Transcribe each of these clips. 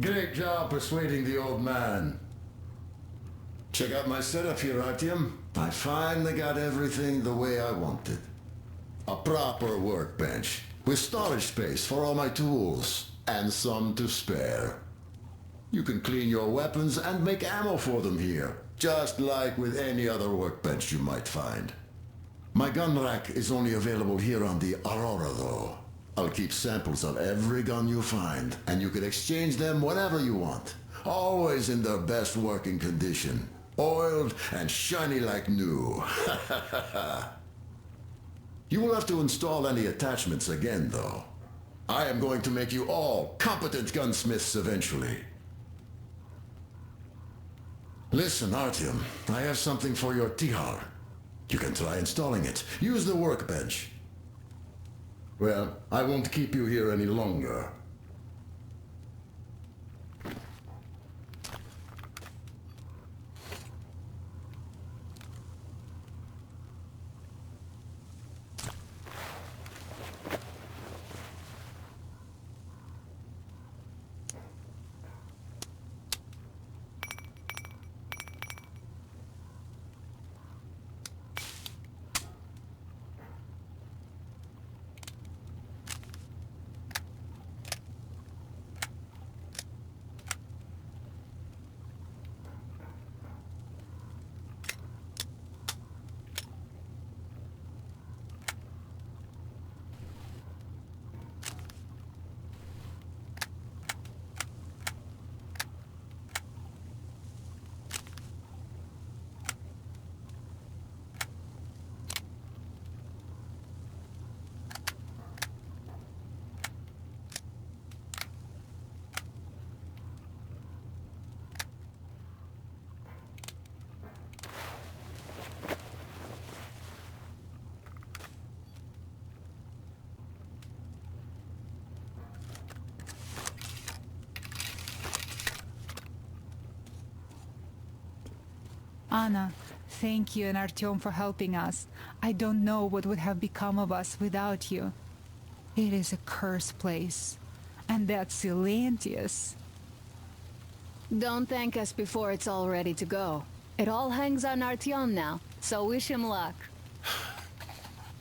Great job persuading the old man. Check out my setup here, Artyom. I finally got everything the way I wanted. A proper workbench, with storage space for all my tools, and some to spare. You can clean your weapons and make ammo for them here, just like with any other workbench you might find. My gun rack is only available here on the Aurora, though. I'll keep samples of every gun you find, and you can exchange them whenever you want. Always in their best working condition. Oiled and shiny like new. You will have to install any attachments again, though. I am going to make you all competent gunsmiths eventually. Listen, Artyom, I have something for your Tihar. You can try installing it. Use the workbench. Well, I won't keep you here any longer. Anna, thank you and Artyom for helping us. I don't know what would have become of us without you. It is a cursed place. And that Silentius. Don't thank us before it's all ready to go. It all hangs on Artyom now, so wish him luck.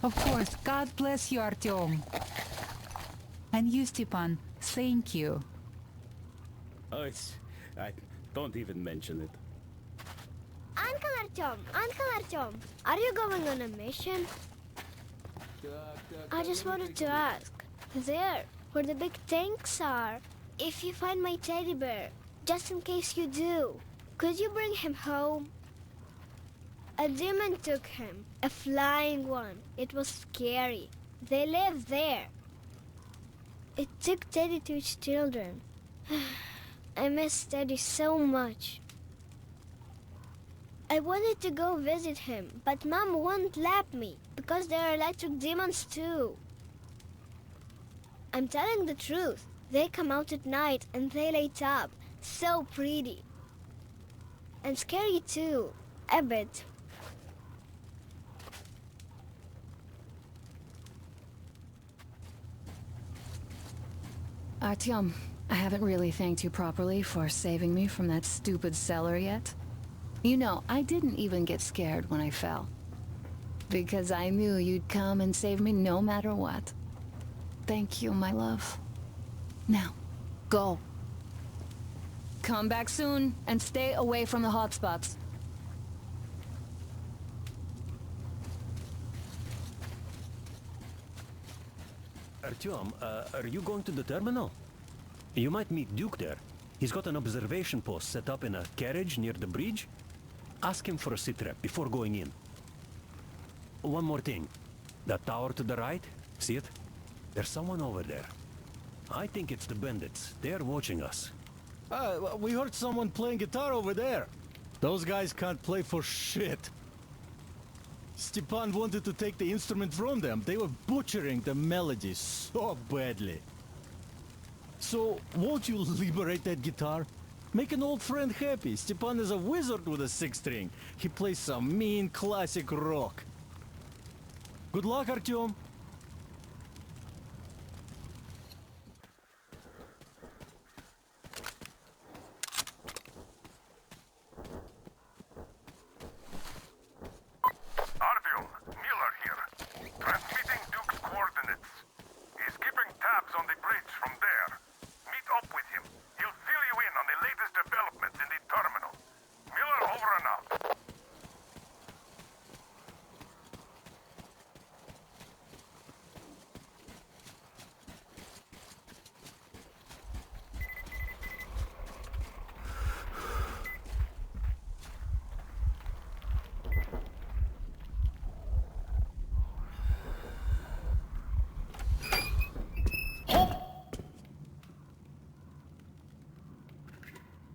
Of course, God bless you, Artyom. And you, Stepan, thank you. Oh, don't even mention it. Uncle Artyom, are you going on a mission? I just wanted to ask. There, where the big tanks are, if you find my teddy bear, just in case you do, could you bring him home? A demon took him, a flying one. It was scary. They live there. It took Teddy to its children. I miss Teddy so much. I wanted to go visit him, but Mom won't let me because there are electric demons too. I'm telling the truth. They come out at night and they light up. So pretty. And scary too, a bit. Artyom, I haven't really thanked you properly for saving me from that stupid cellar yet. You know, I didn't even get scared when I fell. Because I knew you'd come and save me no matter what. Thank you, my love. Now, go. Come back soon, and stay away from the hotspots. Artyom, are you going to the terminal? You might meet Duke there. He's got an observation post set up in a carriage near the bridge. Ask him for a sitrep before going in. One more thing. That tower to the right, see it? There's someone over there. I think it's the bandits. They're watching us. We heard someone playing guitar over there. Those guys can't play for shit. Stepan wanted to take the instrument from them. They were butchering the melody so badly. So, won't you liberate that guitar? Make an old friend happy. Stepan is a wizard with a six-string. He plays some mean classic rock. Good luck, Artyom.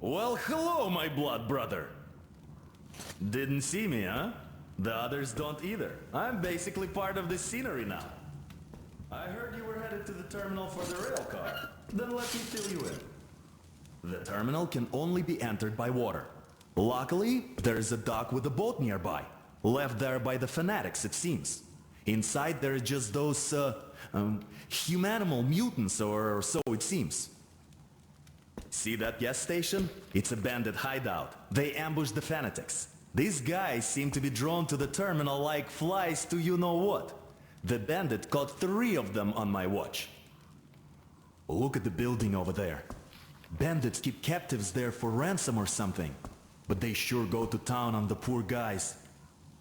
Well, hello, my blood brother. Didn't see me, huh? The others don't either. I'm basically part of the scenery now. I heard you were headed to the terminal for the rail car. Then let me fill you in. The terminal can only be entered by water. Luckily, there's a dock with a boat nearby. Left there by the fanatics, it seems. Inside there are just those, humanimal mutants, or so it seems. See that gas station? It's a bandit hideout. They ambushed the fanatics. These guys seem to be drawn to the terminal like flies to you-know-what. The bandit caught 3 of them on my watch. Look at the building over there. Bandits keep captives there for ransom or something. But they sure go to town on the poor guys.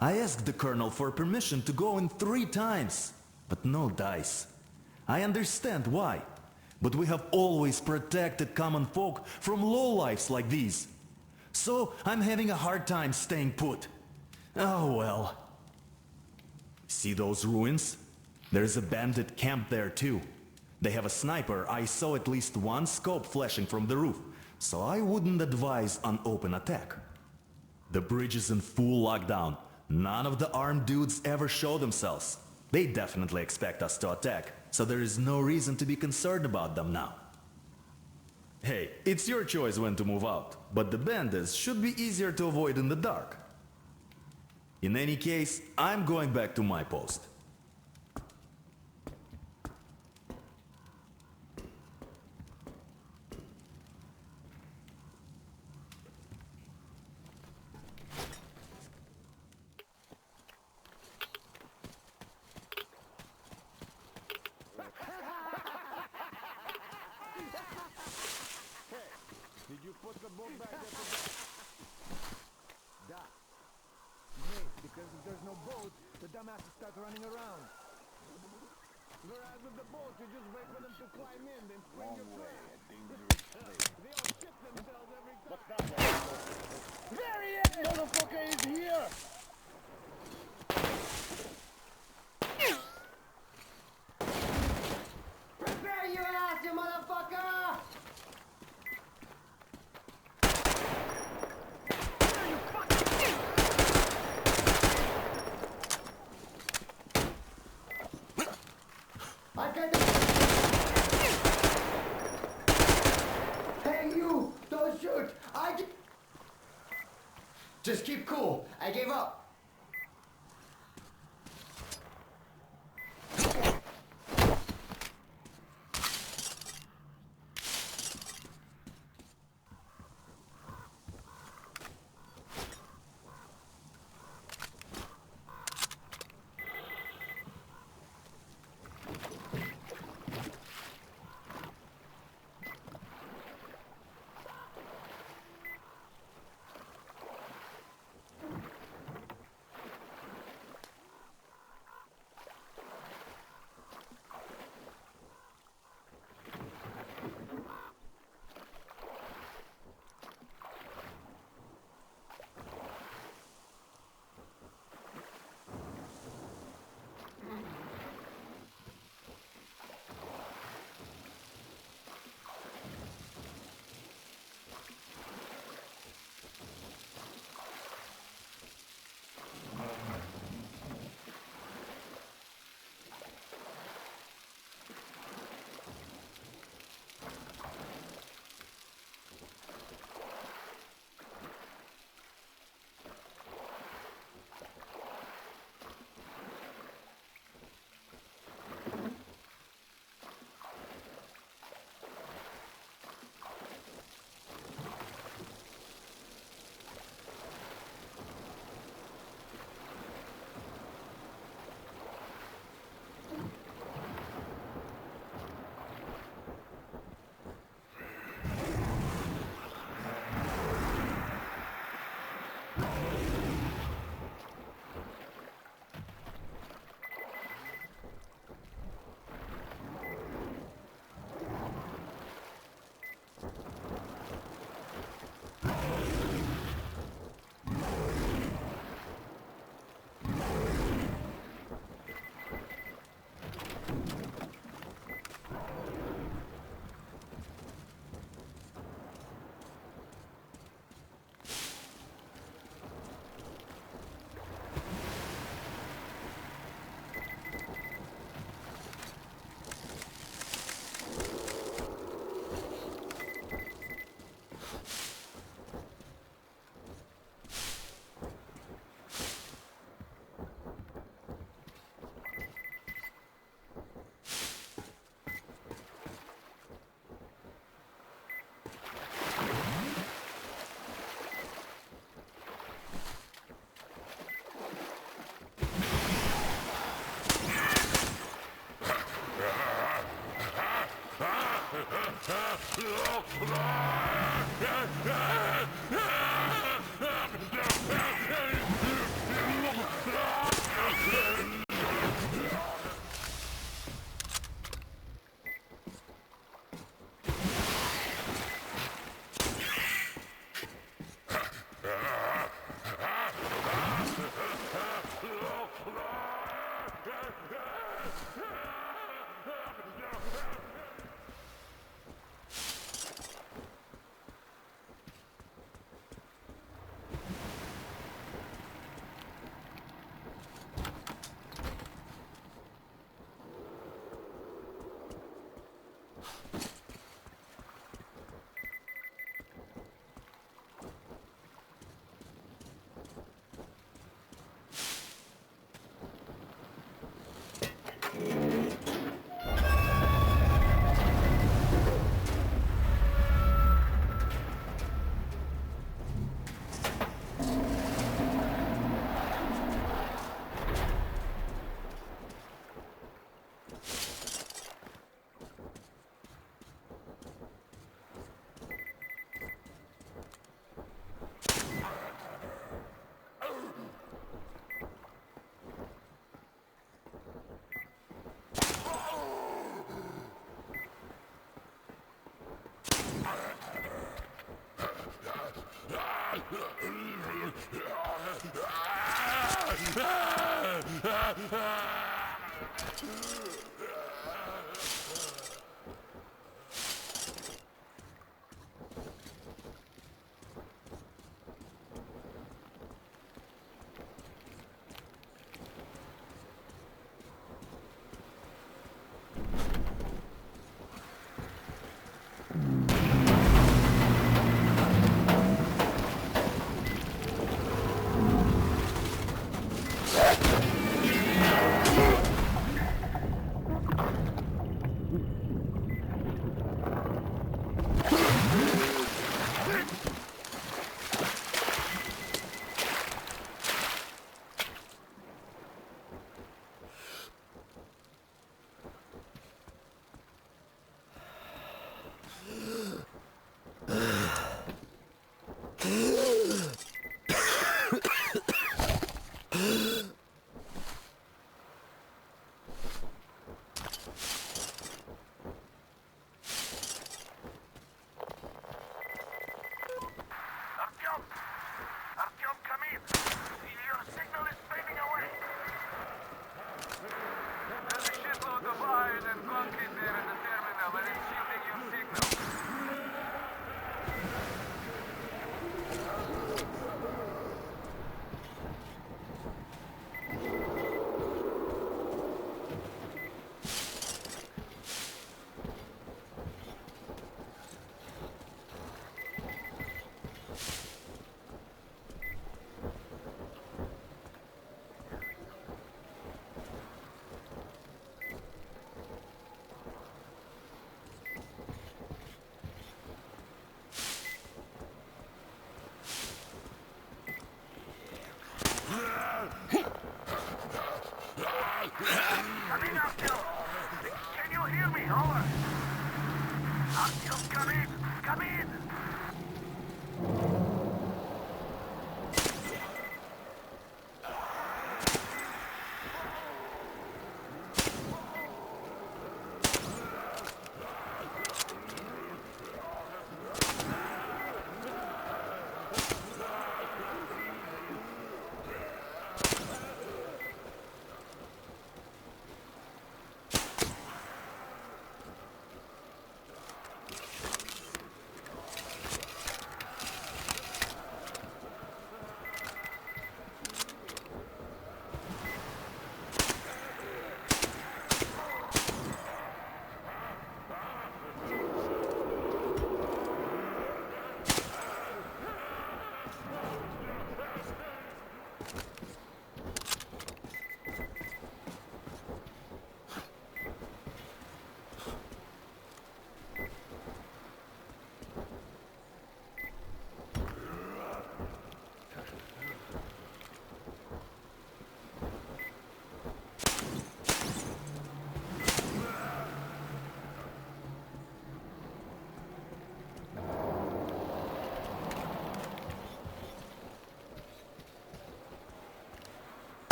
I asked the colonel for permission to go in 3 times, but no dice. I understand why, but we have always protected common folk from lowlifes like these. So I'm having a hard time staying put. Oh well. See those ruins? There's a bandit camp there too. They have a sniper. I saw at least 1 scope flashing from the roof, so I wouldn't advise an open attack. The bridge is in full lockdown. None of the armed dudes ever show themselves. They definitely expect us to attack, so there is no reason to be concerned about them now. Hey, it's your choice when to move out, but the bandits should be easier to avoid in the dark. In any case, I'm going back to my post. Because if there's no boat, the dumbasses start running around. Whereas with the boat, you just wait for them to climb in, then spring your prey. They all shit themselves every time. What's that? There he is! Motherfucker is here! Prepare your ass, you motherfucker! I got the... Hey you! Don't shoot! Just keep cool. I gave up.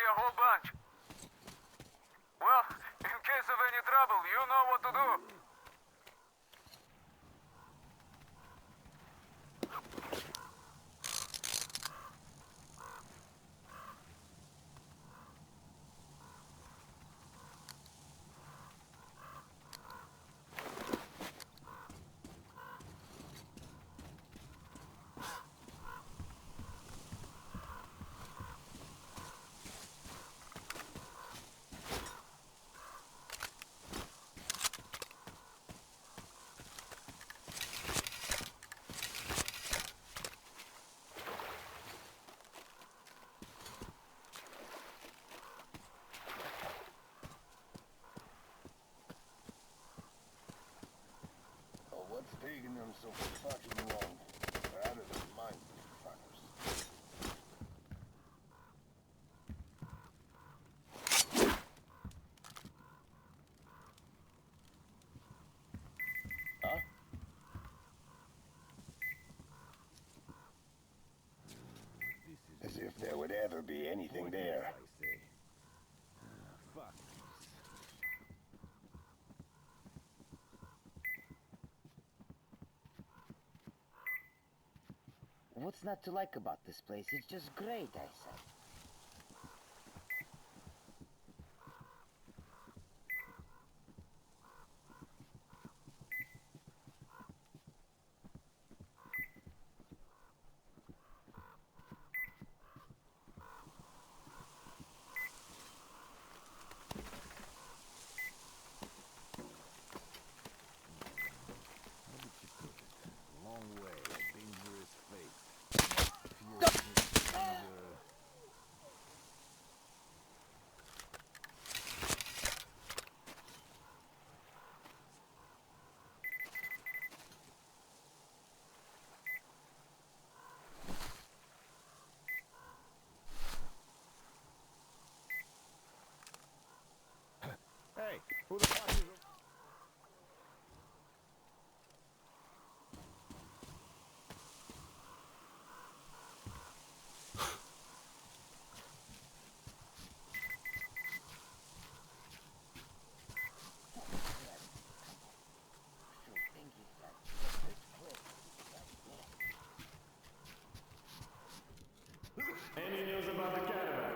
a whole bunch. Well, in case of any trouble, you know what to do. What's taking them so fucking long? They're out of their minds, these fuckers. Huh? As if there would ever be anything there. Fuck. What's not to like about this place? It's just great, I said. Hey, who the fuck is... Any news about the caravan?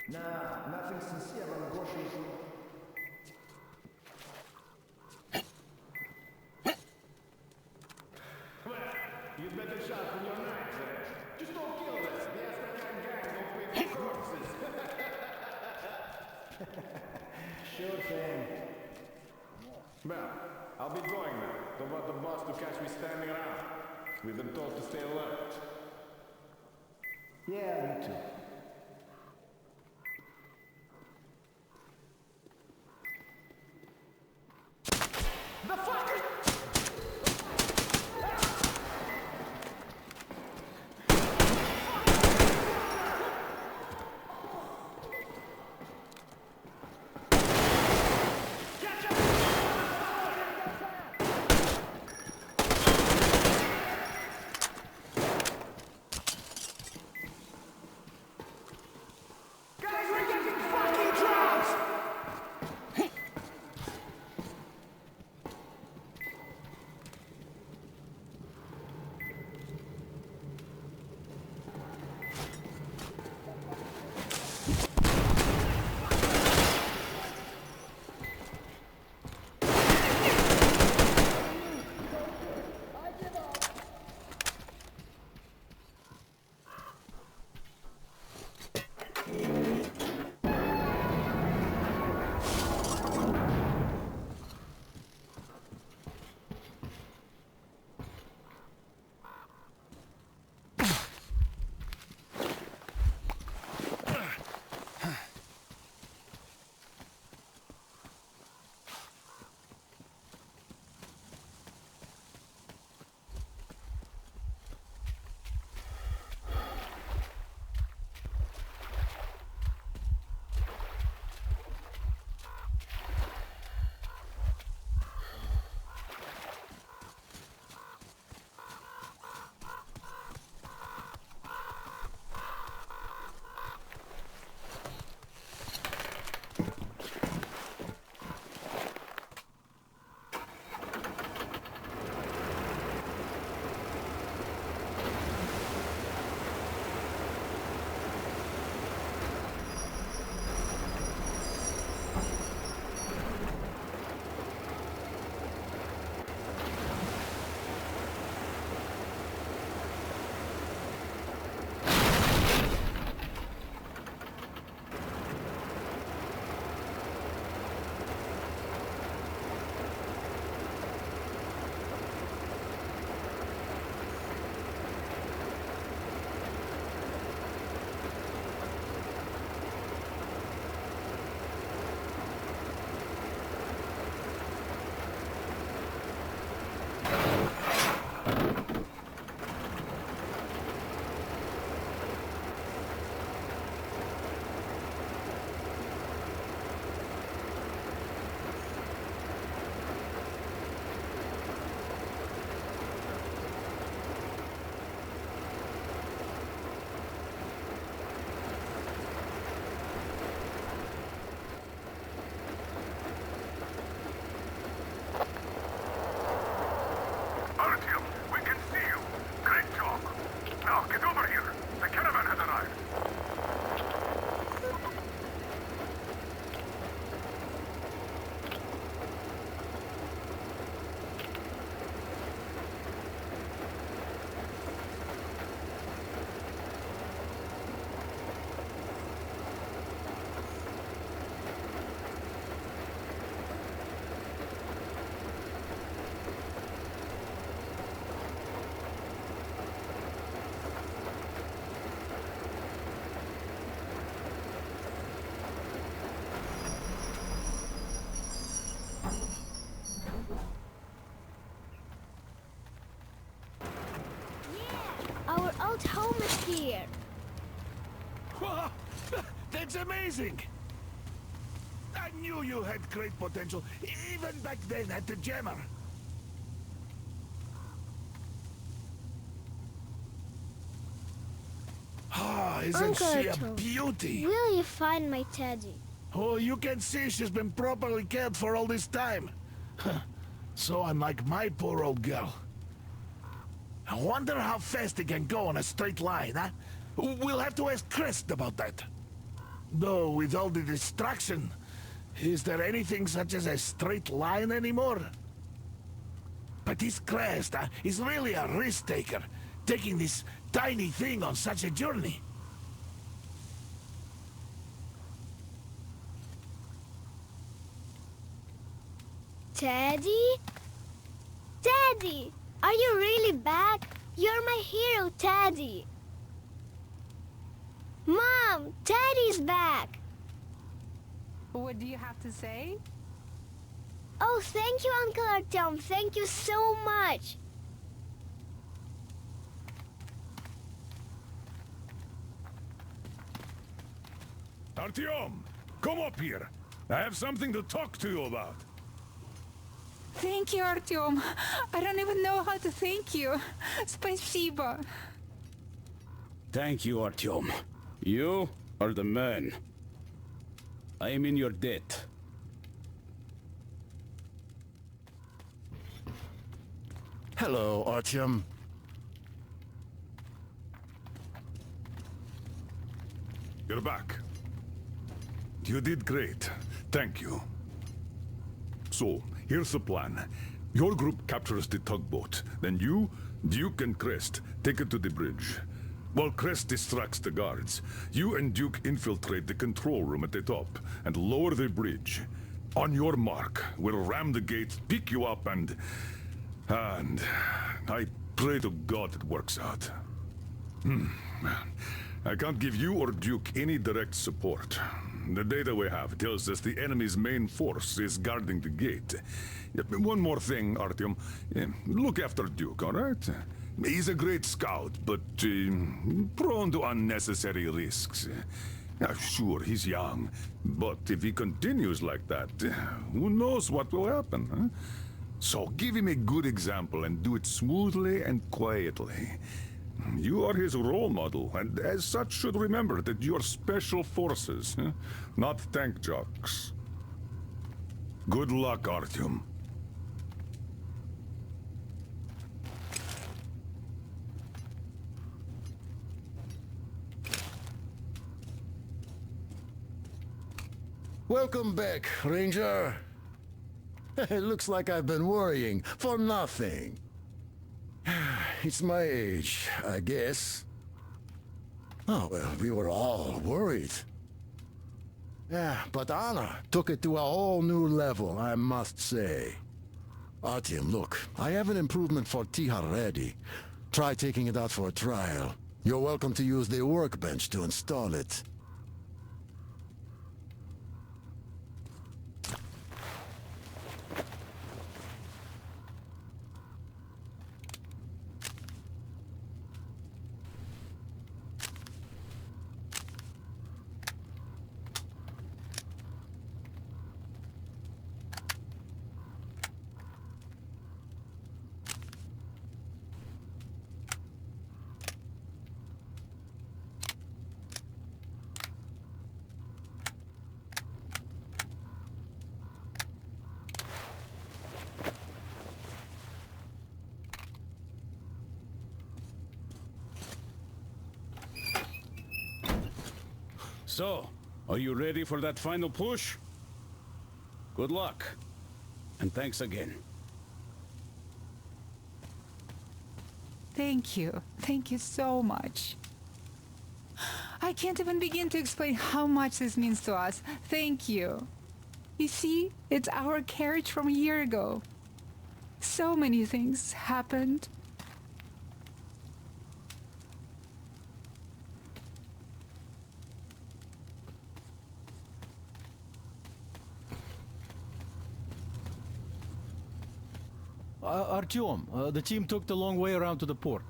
Nah, nothing sincere on negotiation. Well, you'd better sharpen your knives, eh? Just don't kill them. The Astrakhan gang don't pay for corpses. Sure thing. Well, I'll be going now. Don't want the boss to catch me standing around. We've been told to stay alert. Yeah, me too. The fucker! amazing! I knew you had great potential, even back then at the Jammer. Ah, isn't Uncle she a Artyom, beauty? Will you find my teddy? Oh, you can see she's been properly cared for all this time. So unlike my poor old girl. I wonder how fast it can go on a straight line, huh? We'll have to ask Crest about that. Though, with all the distraction, is there anything such as a straight line anymore? But this Crest is really a risk-taker, taking this tiny thing on such a journey. Teddy? Teddy! Are you really back? You're my hero, Teddy! Mom! Teddy's back! What do you have to say? Oh, thank you, Uncle Artyom. Thank you so much. Artyom, come up here. I have something to talk to you about. Thank you, Artyom. I don't even know how to thank you. Спасибо. Thank you, Artyom. You are the man. I am in your debt. Hello, Artyom. You're back. You did great. Thank you. So, here's the plan. Your group captures the tugboat. Then you, Duke and Crest take it to the bridge. While Crest distracts the guards, you and Duke infiltrate the control room at the top and lower the bridge. On your mark, we'll ram the gate, pick you up, and I pray to God it works out. I can't give you or Duke any direct support. The data we have tells us the enemy's main force is guarding the gate. One more thing, Artyom. Look after Duke, all right? He's a great scout, but prone to unnecessary risks. Sure, he's young, but if he continues like that, who knows what will happen, huh? So give him a good example and do it smoothly and quietly. You are his role model, and as such should remember that you're special forces, not tank jocks. Good luck, Artyom. Welcome back, Ranger. It looks like I've been worrying for nothing. It's my age, I guess. Oh, well, we were all worried. Yeah, but Anna took it to a whole new level, I must say. Artyom, look, I have an improvement for Tijhar ready. Try taking it out for a trial. You're welcome to use the workbench to install it. So, are you ready for that final push? Good luck. And thanks again. Thank you. Thank you so much. I can't even begin to explain how much this means to us. Thank you. You see, it's our carriage from a year ago. So many things happened. Artyom, the team took the long way around to the port.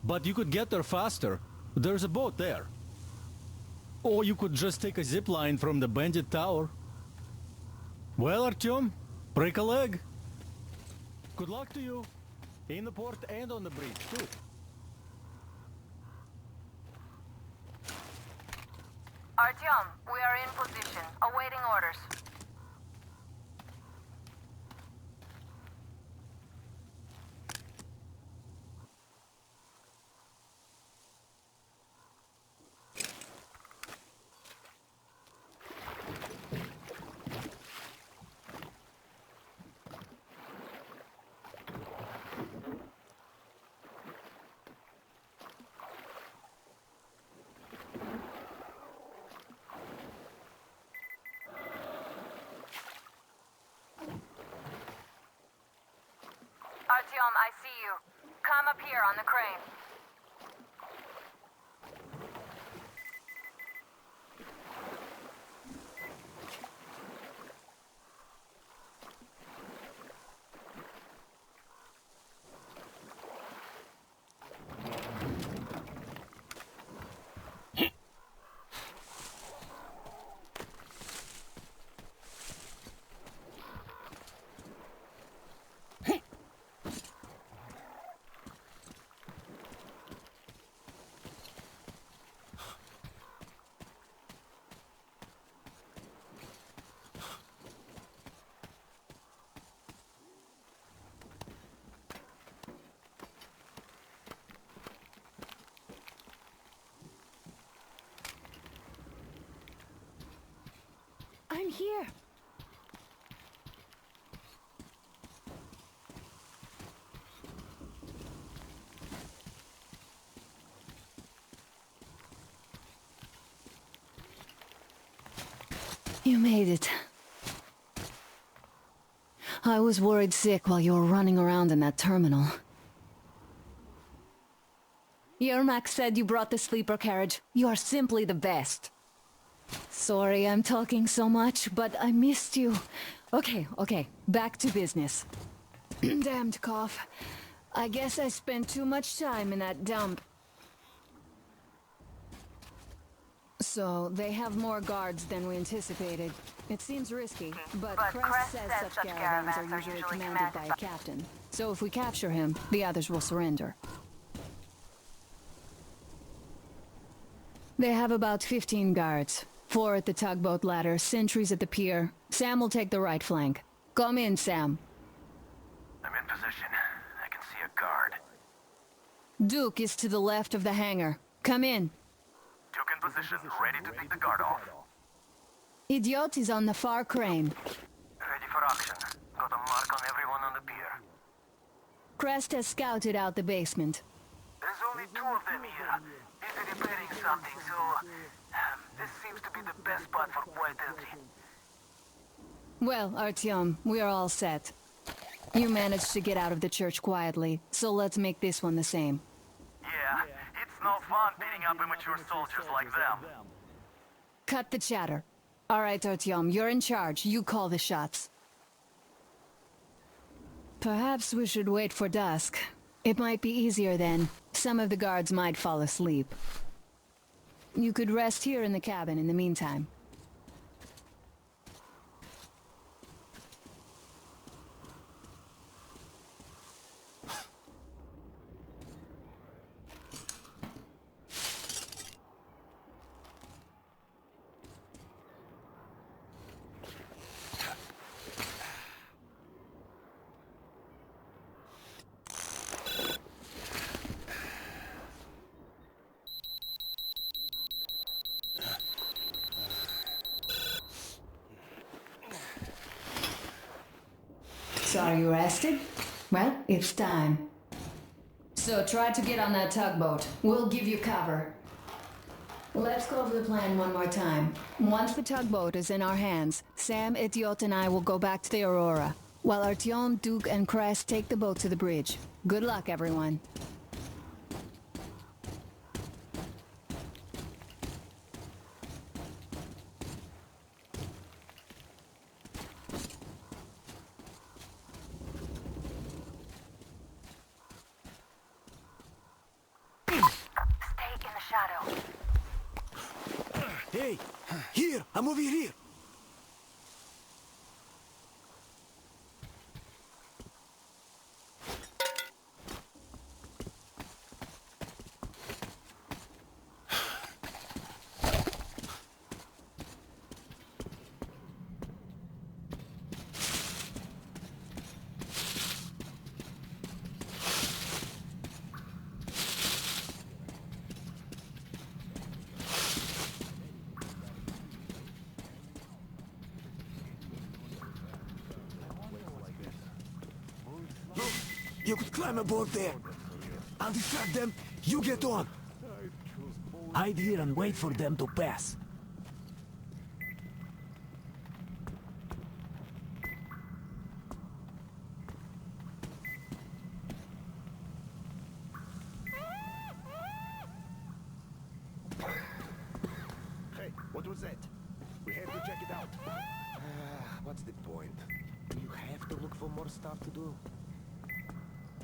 But you could get there faster. There's a boat there. Or you could just take a zip line from the bandit tower. Well, Artyom, break a leg. Good luck to you. In the port and on the bridge, too. Artyom, we are in position, awaiting orders. Artyom, I see you. Come up here on the crane. I'm here. You made it. I was worried sick while you were running around in that terminal. Yermak said you brought the sleeper carriage. You are simply the best. Sorry I'm talking so much, but I missed you. Okay, back to business. Damned cough. I guess I spent too much time in that dump. So, they have more guards than we anticipated. It seems risky, but Crest says such caravans are usually commanded by a captain. So if we capture him, the others will surrender. They have about 15 guards. 4 at the tugboat ladder, sentries at the pier. Sam will take the right flank. Come in, Sam. I'm in position. I can see a guard. Duke is to the left of the hangar. Come in. Duke in position, ready to take the guard off. Idiot is on the far crane. Ready for action. Got a mark on everyone on the pier. Crest has scouted out the basement. There's only 2 of them here. Busy repairing something, so... this seems to be the best spot for quiet entry. Well, Artyom, we are all set. You managed to get out of the church quietly, so let's make this one the same. Yeah, it's no fun beating up immature soldiers like them. Cut the chatter. All right, Artyom, you're in charge. You call the shots. Perhaps we should wait for dusk. It might be easier then. Some of the guards might fall asleep. You could rest here in the cabin in the meantime. So are you rested? Well, it's time. So try to get on that tugboat. We'll give you cover. Let's go over the plan one more time. Once the tugboat is in our hands, Sam, Idiot, and I will go back to the Aurora, while Artyom, Duke, and Crest take the boat to the bridge. Good luck, everyone. Hey! Here! I'm over here! You could climb aboard there. I'll distract them. You get on. Hide here and wait for them to pass. Hey, what was that? We have to check it out. What's the point? You have to look for more stuff to do.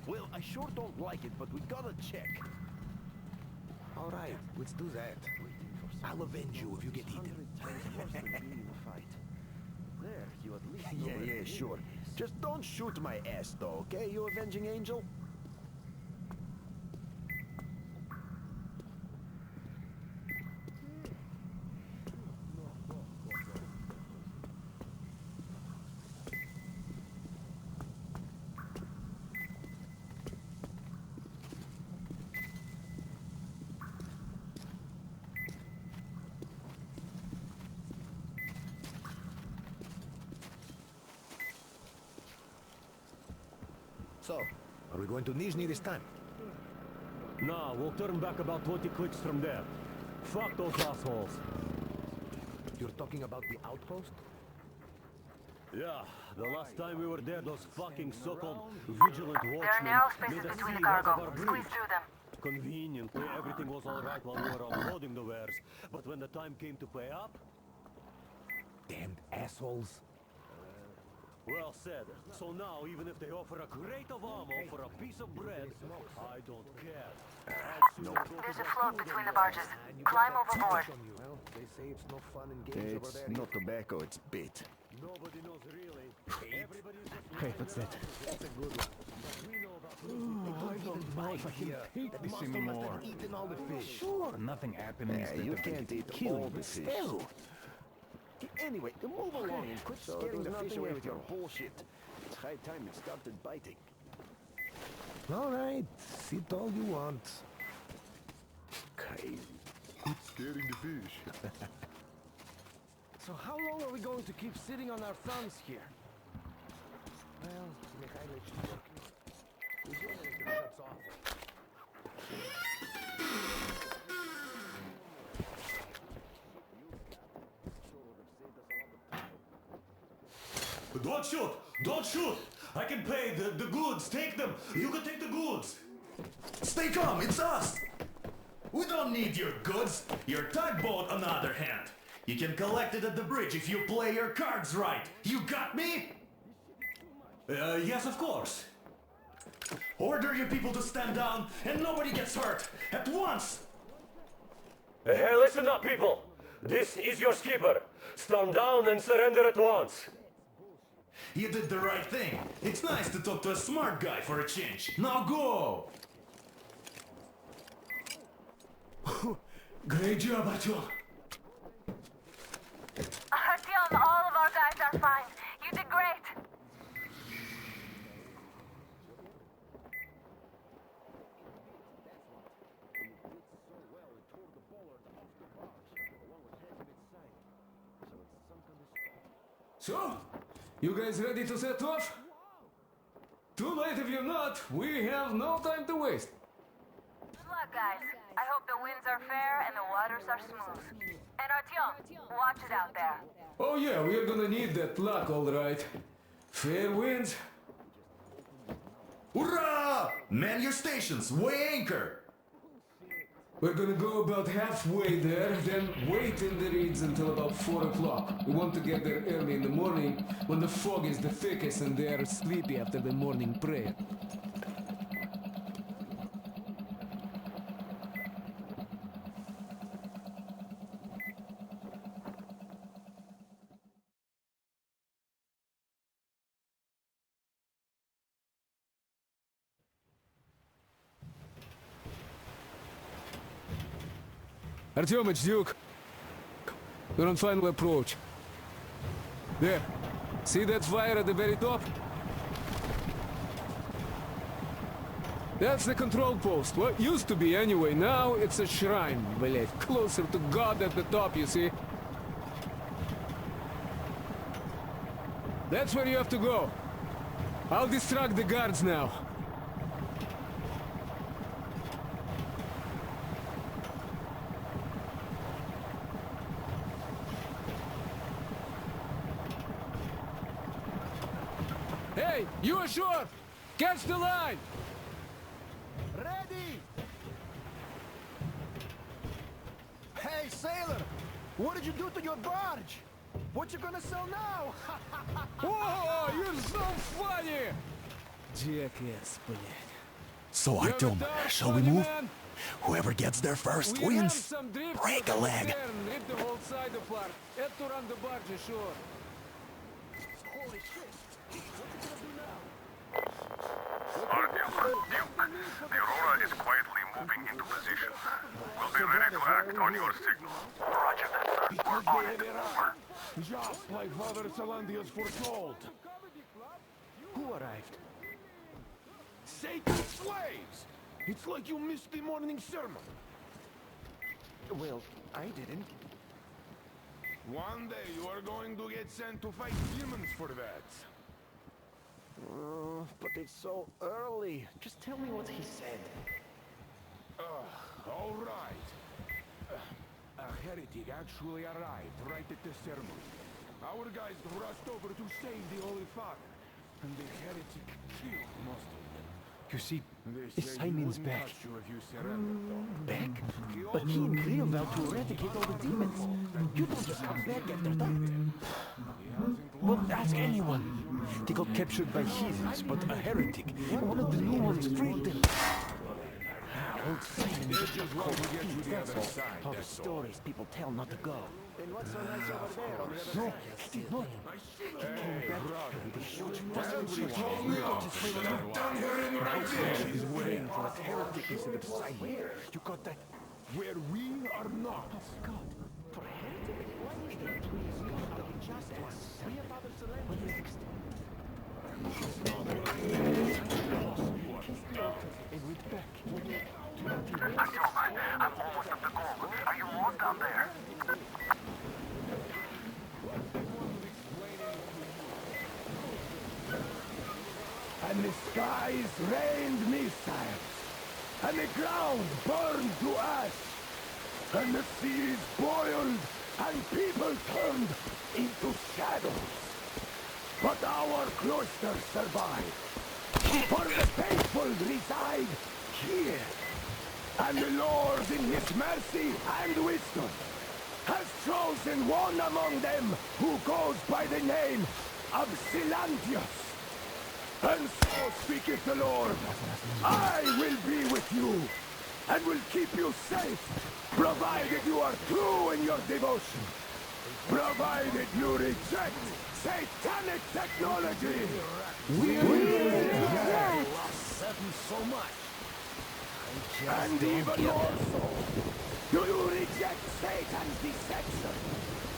Well, I sure don't like it, but we gotta check. All right, let's do that. I'll avenge you if you get eaten. Yeah, sure. Just don't shoot my ass, though, okay, you avenging angel? So, are we going to Nizhny this time? No, we'll turn back about 20 clicks from there. Fuck those assholes. You're talking about the outpost? Yeah, the last time we were there, those fucking so-called vigilant There are watchmen narrow made spaces us between the see out of cargo. our Squeeze bridge. through them. Conveniently, everything was alright while we were unloading the wares. But when the time came to pay up... Damned assholes. Well said. So now, even if they offer a crate of ammo for a piece of bread, I don't care. There's a float between the barges. Climb overboard. Well, they say it's no fun and games over there. It's not tobacco, it's bait. Nobody knows really. Hey, what's that? That's a good one. I don't know if I can take this anymore. Eating all the fish. Sure, nothing happening. Yeah, you can't eat all the fish. Still. Anyway, move along and quit scaring the fish away with your bullshit. It's high time it started biting. All right, sit all you want. Crazy. Scaring the fish. So how long are we going to keep sitting on our thumbs here? Well, Mikhail's working. The generator shuts off. Don't shoot! Don't shoot! I can pay the goods. Take them. You can take the goods. Stay calm, it's us! We don't need your goods. Your tugboat, on the other hand. You can collect it at the bridge if you play your cards right. You got me? Yes, of course. Order your people to stand down and nobody gets hurt. At once! Hey, listen up, people. This is your skipper. Stand down and surrender at once. You did the right thing. It's nice to talk to a smart guy for a change. Now go! Great job, Artyom. Artyom, all of our guys are fine. You did great. So, you guys ready to set off? Too late if you're not. We have no time to waste. Good luck, guys. I hope the winds are fair and the waters are smooth. And Artyom, watch it out there. Oh yeah, we're gonna need that luck, all right. Fair winds. Hurrah! Man your stations, weigh anchor! We're gonna go about halfway there, then wait in the reeds until about 4 o'clock. We want to get there early in the morning, when the fog is the thickest and they are sleepy after the morning prayer. Артем, it's Duke. We're on final approach. There. See that fire at the very top? That's the control post. Well, used to be anyway. Now it's a shrine, блять. Closer to God at the top, you see? That's where you have to go. I'll distract the guards now. Hey, you ashore! Catch the line! Ready! Hey, sailor! What did you do to your barge? What you gonna sell now? Whoa, you're so funny! Jackass, блядь. So, Artyom, shall we move? Whoever gets there first wins. Break a leg. Rip the whole side apart. Head to run the barge ashore. Holy shit! What you gonna do now? Duke, the Aurora is quietly moving into position. We'll be ready to act on your signal. Roger that, sir. We're on it. Over. Just like Father Salandius foretold. Who arrived? Satan's slaves! It's like you missed the morning sermon. Well, I didn't. One day you are going to get sent to fight demons for that. But it's so early. Just tell me what he said. All right. A heretic actually arrived right at the ceremony. Our guys rushed over to save the Holy Father, and the heretic killed most of them. You see, Simon's back. Back? But he and Creel vowed to eradicate all the demons. You don't just come back after that. Well, ask anyone. They got captured by heathens, but a heretic, one of the new ones, freed them. Old Simon is just called Pete. All the stories people tell not to go. And what's so nice over there on the other No, side? he did not. He came back with a huge He's waiting for a heretic instead of Simon. You got that? Where we are not. Oh, God. For a heretic? Why is there please God of justice? What next? And we're back. Artyom, I'm almost at the goal. Are you almost down there? And the skies rained missiles, and the ground burned to ash, and the seas boiled, and people turned into shadows. But our cloister survived, for the faithful reside here. And the Lord in his mercy and wisdom has chosen one among them who goes by the name of Silantius. And so speaketh the Lord, I will be with you, and will keep you safe, provided you are true in your devotion, provided you reject satanic technology. We reject so much. And even more so, do you reject Satan's deception?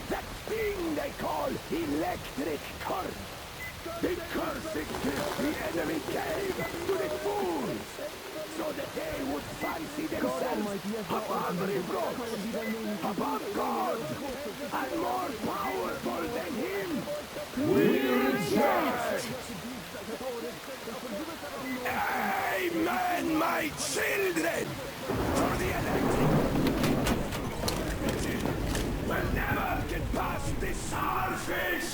That thing they call electric current. The cursed gift the enemy gave to the fools, so that they would fancy themselves above reproach, above God, and more powerful than Him. We reject! Amen, my children! For the electric will never get past the starfish!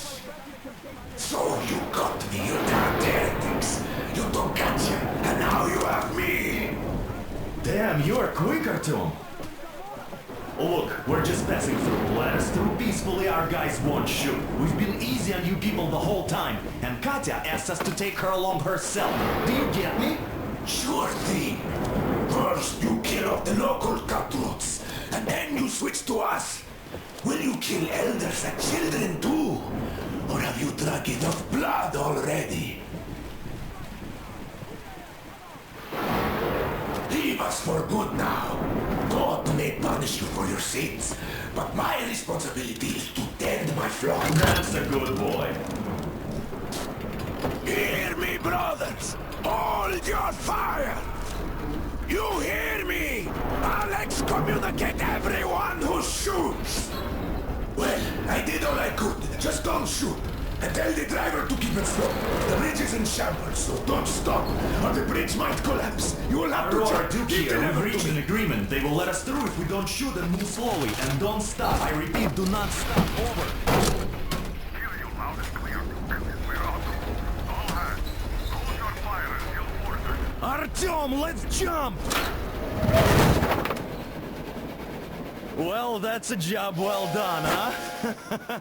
So you got the Utah heretics. You took Katya, and now you have me. Damn, you are quick, Артем. Look, we're just passing through. Let us through peacefully, our guys won't shoot. We've been easy on you people the whole time, and Katya asked us to take her along herself. Do you get me? Sure thing. First you kill off the local cutthroats, and then you switch to us. Will you kill elders and children too? Or have you drunk enough blood already? Leave us for good now. God may may punish you for your sins, but my responsibility is to tend my flock. That's a good boy. Hear me, brothers! Hold your fire! You hear me? I'll excommunicate everyone who shoots! Well, I did all I could. Just don't shoot. And tell the driver to keep it slow. The bridge is in shambles, so don't stop, or the bridge might collapse. You will have to check. We've reached an agreement. They will let us through if we don't shoot and move slowly. And don't stop. I repeat, do not stop. Over. Hear you loud and clear. We're out. All hands, hold your fire until ordered. Artyom, let's jump! Well, that's a job well done, huh?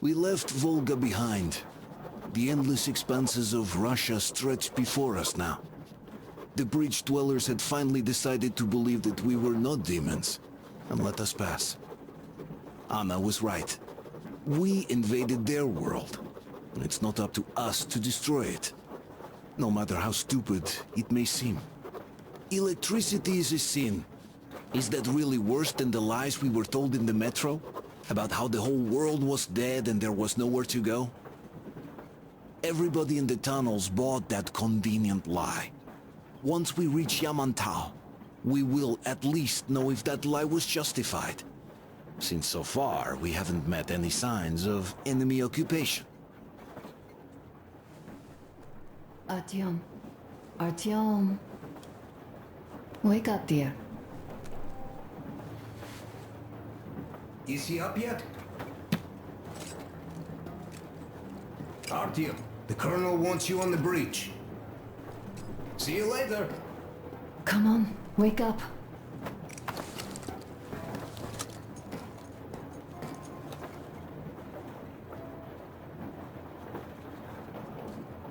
We left Volga behind. The endless expanses of Russia stretched before us now. The bridge dwellers had finally decided to believe that we were not demons, and let us pass. Anna was right. We invaded their world. It's not up to us to destroy it, no matter how stupid it may seem. Electricity is a sin. Is that really worse than the lies we were told in the metro? About how the whole world was dead and there was nowhere to go? Everybody in the tunnels bought that convenient lie. Once we reach Yamantau, we will at least know if that lie was justified. Since so far, we haven't met any signs of enemy occupation. Artyom. Artyom. Wake up, dear. Is he up yet? Artyom, the Colonel wants you on the breach. See you later. Come on, wake up.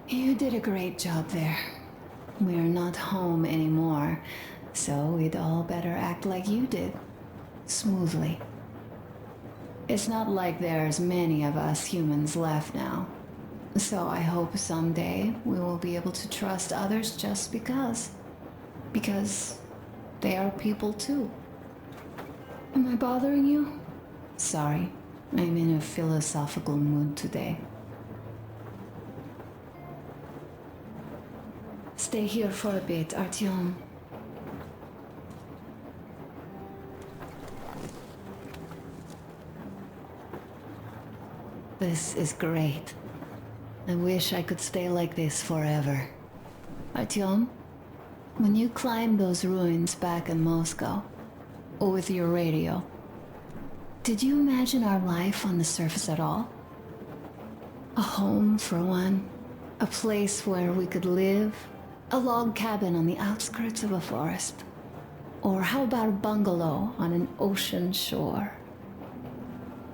You did a great job there. We're not home anymore, so we'd all better act like you did. Smoothly. It's not like there's many of us humans left now. So I hope someday we will be able to trust others just because. Because they are people too. Am I bothering you? Sorry, I'm in a philosophical mood today. Stay here for a bit, Artyom. This is great. I wish I could stay like this forever. Artyom, when you climbed those ruins back in Moscow, with your radio, did you imagine our life on the surface at all? A home for one, a place where we could live, a log cabin on the outskirts of a forest. Or how about a bungalow on an ocean shore?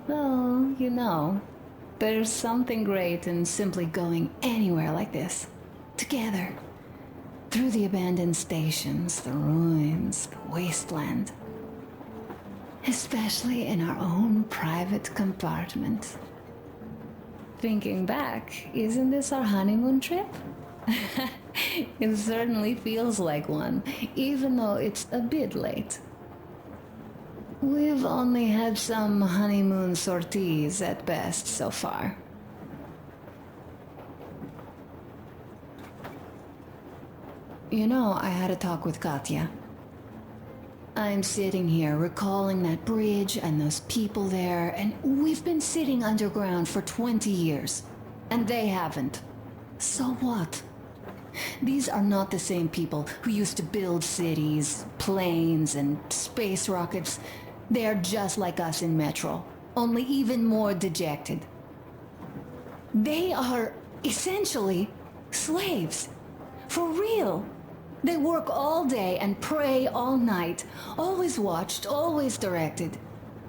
Well, you know, there's something great in simply going anywhere like this, together, through the abandoned stations, the ruins, the wasteland. Especially in our own private compartment. Thinking back, isn't this our honeymoon trip? It certainly feels like one, even though it's a bit late. We've only had some honeymoon sorties at best so far. You know, I had a talk with Katya. I'm sitting here recalling that bridge and those people there, and we've been sitting underground for 20 years, and they haven't. So what? These are not the same people who used to build cities, planes, and space rockets. They are just like us in Metro, only even more dejected. They are essentially slaves. For real. They work all day and pray all night, always watched, always directed.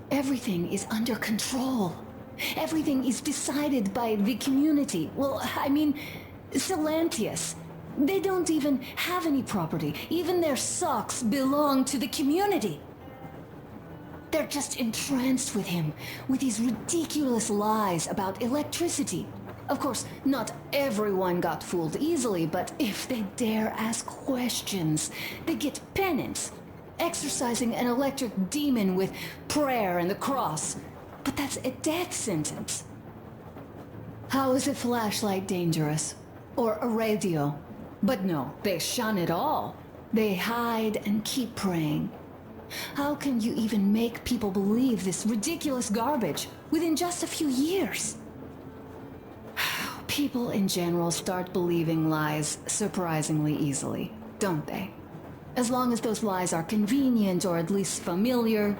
Everything is under control. Everything is decided by the community. Well, I mean, Silantius. They don't even have any property. Even their socks belong to the community. They're just entranced with him, with his ridiculous lies about electricity. Of course, not everyone got fooled easily, but if they dare ask questions, they get penance, exorcising an electric demon with prayer and the cross. But that's a death sentence. How is a flashlight dangerous? Or a radio? But no, they shun it all. They hide and keep praying. How can you even make people believe this ridiculous garbage within just a few years? People in general start believing lies surprisingly easily, don't they? As long as those lies are convenient or at least familiar.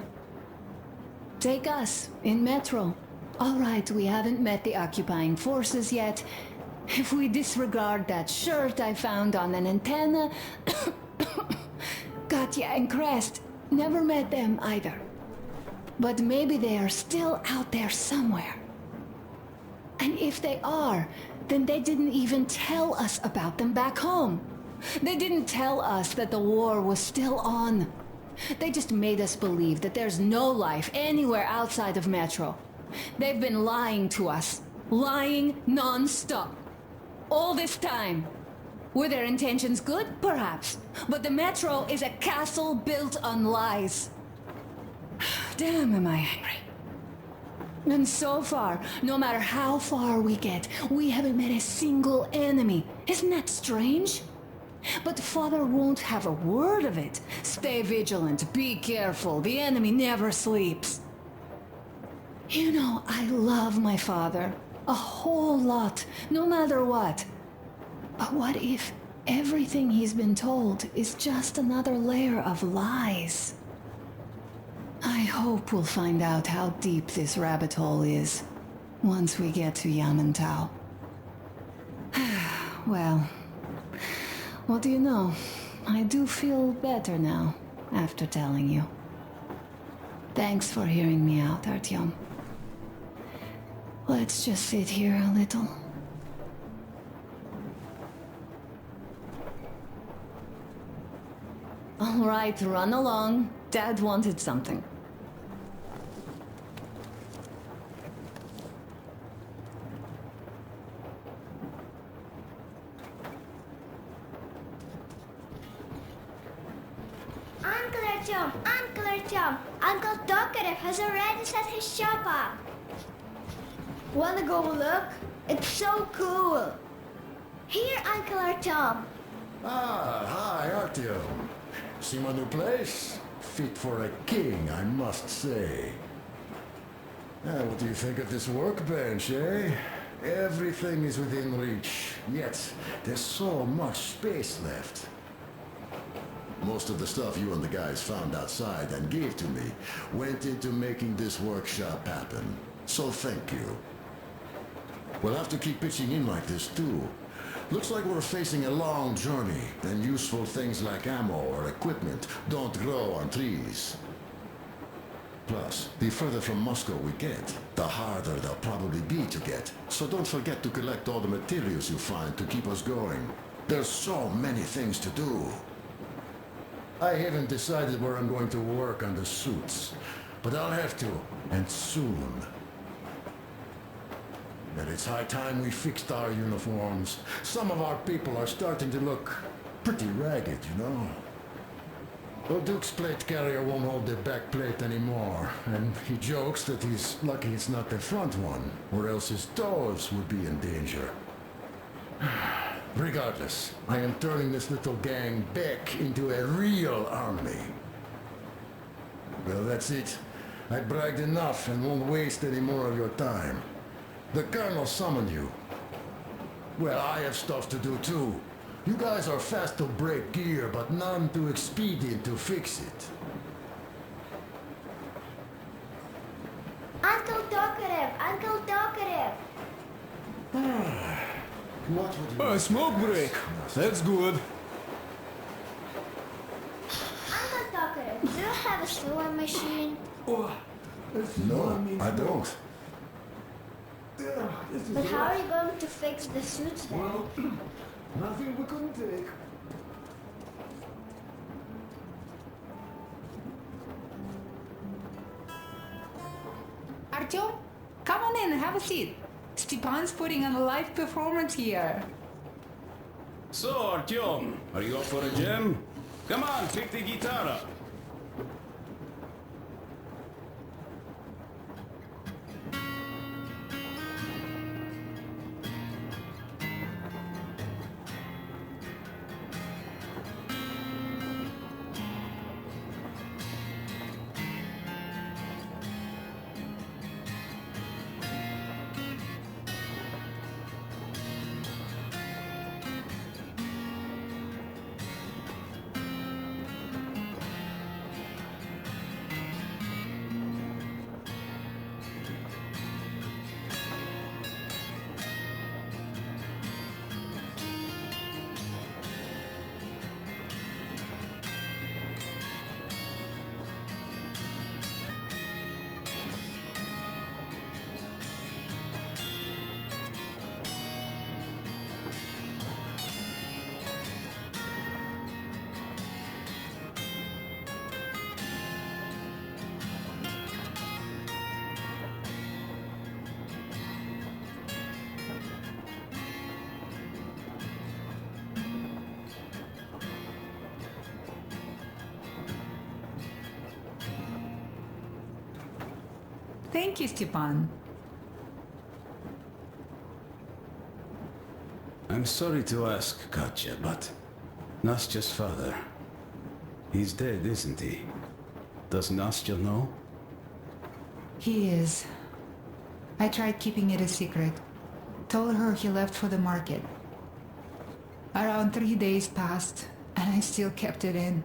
Take us, in Metro. All right, we haven't met the occupying forces yet. If we disregard that shirt I found on an antenna... Kaatia and Crest, never met them either. But maybe they are still out there somewhere. And if they are, then they didn't even tell us about them back home. They didn't tell us that the war was still on. They just made us believe that there's no life anywhere outside of Metro. They've been lying to us. Lying non-stop. All this time. Were their intentions good? Perhaps. But the Metro is a castle built on lies. Damn, am I angry. And so far, no matter how far we get, we haven't met a single enemy. Isn't that strange? But Father won't have a word of it. Stay vigilant, be careful, the enemy never sleeps. You know, I love my father. A whole lot, no matter what. But what if everything he's been told is just another layer of lies? I hope we'll find out how deep this rabbit hole is once we get to Yamantau. Well, what do you know? I do feel better now after telling you. Thanks for hearing me out, Artyom. Let's just sit here a little. All right, run along. Dad wanted something. Uncle Artyom! Uncle Artyom! Uncle Tokarev has already set his shop up. Wanna go look? It's so cool. Here, Uncle Artyom. Ah, hi, Artyom. See my new place? Fit for a king, I must say. What do you think of this workbench, eh? Everything is within reach, yet there's so much space left. Most of the stuff you and the guys found outside and gave to me went into making this workshop happen. So thank you. We'll have to keep pitching in like this too. Looks like we're facing a long journey, and useful things like ammo or equipment don't grow on trees. Plus, the further from Moscow we get, the harder they'll probably be to get. So don't forget to collect all the materials you find to keep us going. There's so many things to do. I haven't decided where I'm going to work on the suits, but I'll have to, and soon. And it's high time we fixed our uniforms. Some of our people are starting to look pretty ragged, you know. The Duke's plate carrier won't hold the back plate anymore, and he jokes that he's lucky it's not the front one, or else his toes would be in danger. Regardless, I am turning this little gang back into a real army. Well, that's it. I bragged enough and won't waste any more of your time. The Colonel summoned you. Well, I have stuff to do too. You guys are fast to break gear, but none too expedient to fix it. Uncle Tokarev! Uncle Tokarev! What would you... A smoke break. That's good. Uncle Tokarev, do you have a sewing machine? No, I don't. But how are you going to fix the suits then? Well, nothing we couldn't take. Artyom, come on in and have a seat. Stepan's putting on a live performance here. So, Artyom, are you up for a jam? Come on, pick the guitar up. Thank you, Stepan. I'm sorry to ask, Katya, but Nastya's father, he's dead, isn't he? Does Nastya know? He is. I tried keeping it a secret. Told her he left for the market. Around 3 days passed, and I still kept it in.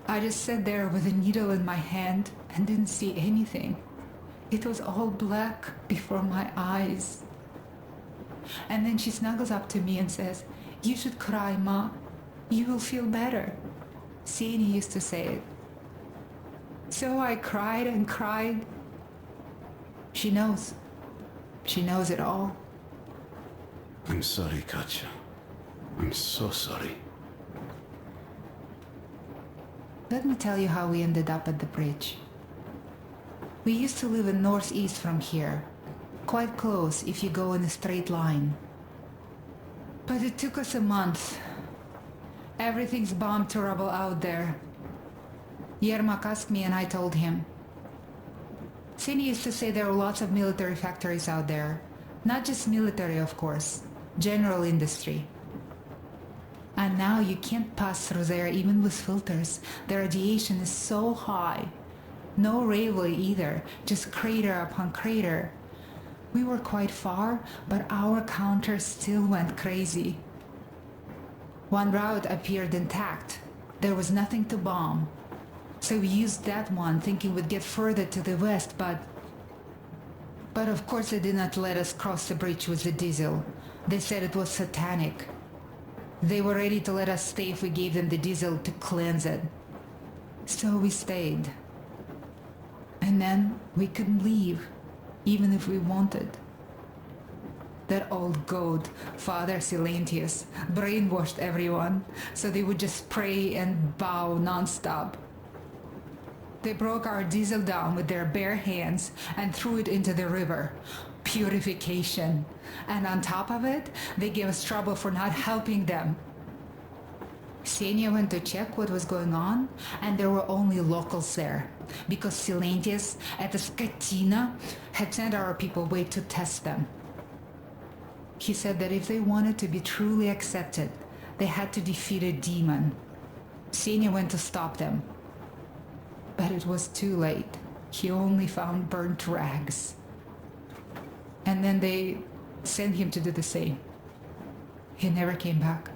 I just sat there with a needle in my hand and didn't see anything. It was all black before my eyes. And then she snuggles up to me and says, "You should cry, Ma. You will feel better." Sani used to say it. So I cried and cried. She knows. She knows it all. I'm sorry, Katya. I'm so sorry. Let me tell you how we ended up at the bridge. We used to live in northeast from here, quite close if you go in a straight line. But it took us a month. Everything's bombed to rubble out there. Yermak asked me and I told him. Sini used to say there were lots of military factories out there. Not just military, of course. General industry. And now you can't pass through there even with filters. The radiation is so high. No railway either, just crater upon crater. We were quite far, but our counter still went crazy. One route appeared intact. There was nothing to bomb. So we used that one, thinking we'd get further to the west, but of course they did not let us cross the bridge with the diesel. They said it was satanic. They were ready to let us stay if we gave them the diesel to cleanse it. So we stayed. And then we couldn't leave, even if we wanted. That old goat, Father Silentius, brainwashed everyone, so they would just pray and bow non-stop. They broke our diesel down with their bare hands and threw it into the river. Purification. And on top of it, they gave us trouble for not helping them. Ksenia went to check what was going on, and there were only locals there, because Silentius at the Skatina had sent our people away to test them. He said that if they wanted to be truly accepted, they had to defeat a demon. Ksenia went to stop them. But it was too late. He only found burnt rags. And then they sent him to do the same. He never came back.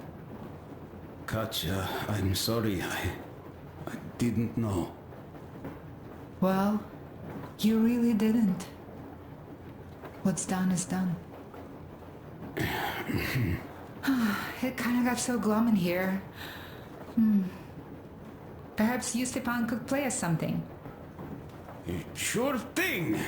Katya, I'm sorry. I didn't know. Well, you really didn't. What's done is done. It kind of got so glum in here. Perhaps you, Stepan, could play us something. Sure thing!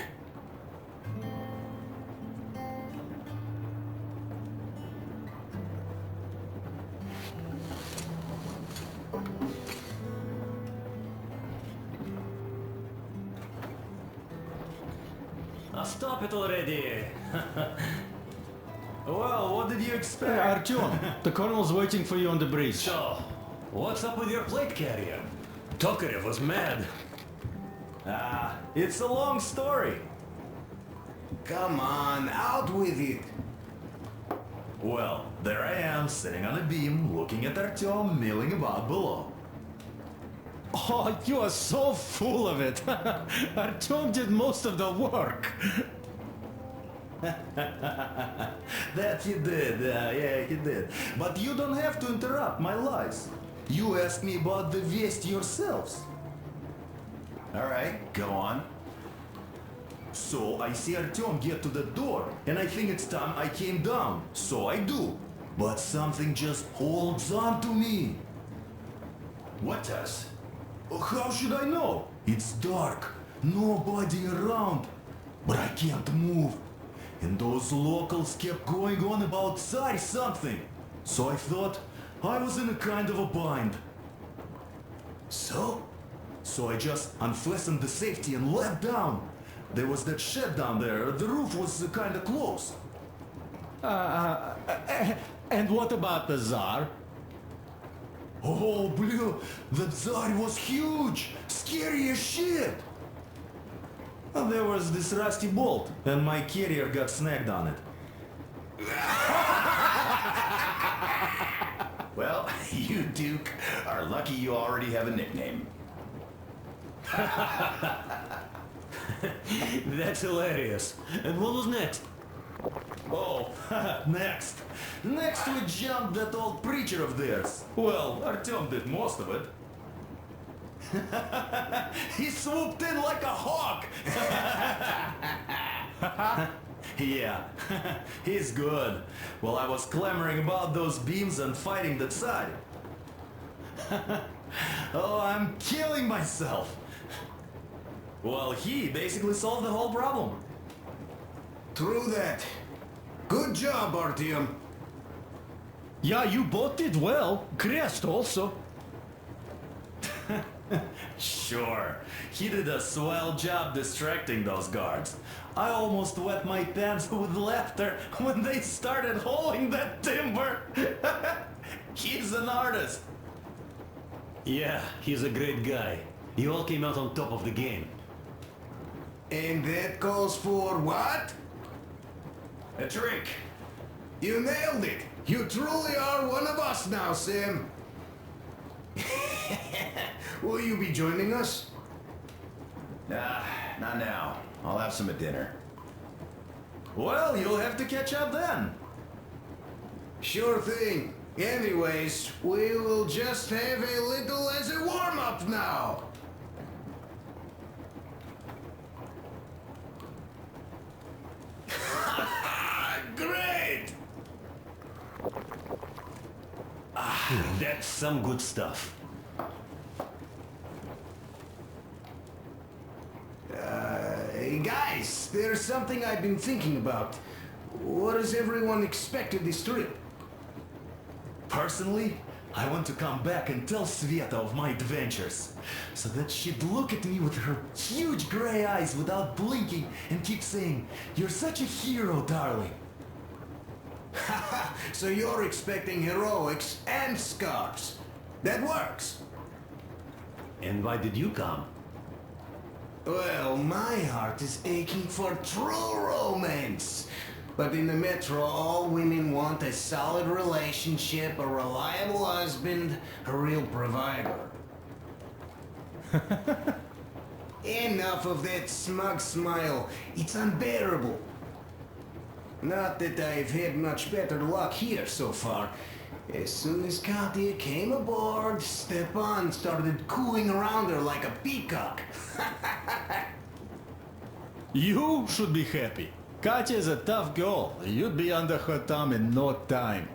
Stop it already. Well, what did you Hey, expect? Artyom, the colonel's waiting for you on the bridge. So, what's up with your plate carrier? Tokarev was mad. It's a long story. Come on, out with it. Well, there I am, sitting on a beam, looking at Artyom milling about below. Oh, you are so full of it. Artyom did most of the work. That he did, yeah, he did. But you don't have to interrupt my lies. You asked me about the Vest yourselves. Alright, go on. So I see Artyom get to the door, and I think it's time I came down. So I do. But something just holds on to me. What does? How should I know? It's dark, nobody around. But I can't move. And those locals kept going on about Tsar something. So I thought I was in a kind of a bind. So I just unfastened the safety and leapt down. There was that shed down there. The roof was kind of close. And what about the Tsar? Oh, blue, the Tsar was huge, scary as shit. Well, there was this rusty bolt, and my carrier got snagged on it. Well, you, Duke, are lucky you already have a nickname. That's hilarious. And what was next? Oh, next. Next we jumped that old preacher of theirs. Well, Artyom did most of it. He swooped in like a hawk. Yeah, he's good. Well, I was clamoring about those beams and fighting that side. Oh, I'm killing myself. Well, he basically solved the whole problem. True that. Good job, Artyom. Yeah, you both did well. Crest also. Sure, he did a swell job distracting those guards. I almost wet my pants with laughter when they started hauling that timber. He's an artist. Yeah, he's a great guy. You all came out on top of the game. And that calls for what? A drink. You nailed it. You truly are one of us now, Sam. Will you be joining us? Nah, not now. I'll have some at dinner. Well, you'll have to catch up then. Sure thing. Anyways, we will just have a little as a warm-up now. Great! That's some good stuff. Hey guys, there's something I've been thinking about. What does everyone expect of this trip? Personally, I want to come back and tell Sveta of my adventures, so that she'd look at me with her huge gray eyes without blinking and keep saying, "You're such a hero, darling." So you're expecting heroics and scars. That works. And why did you come? Well, my heart is aching for true romance. But in the Metro, all women want a solid relationship, a reliable husband, a real provider. Enough of that smug smile. It's unbearable. Not that I've had much better luck here so far. As soon as Kاتيا came aboard, Stépan started cooing around her like a peacock. You should be happy. Katya is a tough girl. You'd be under her thumb in no time.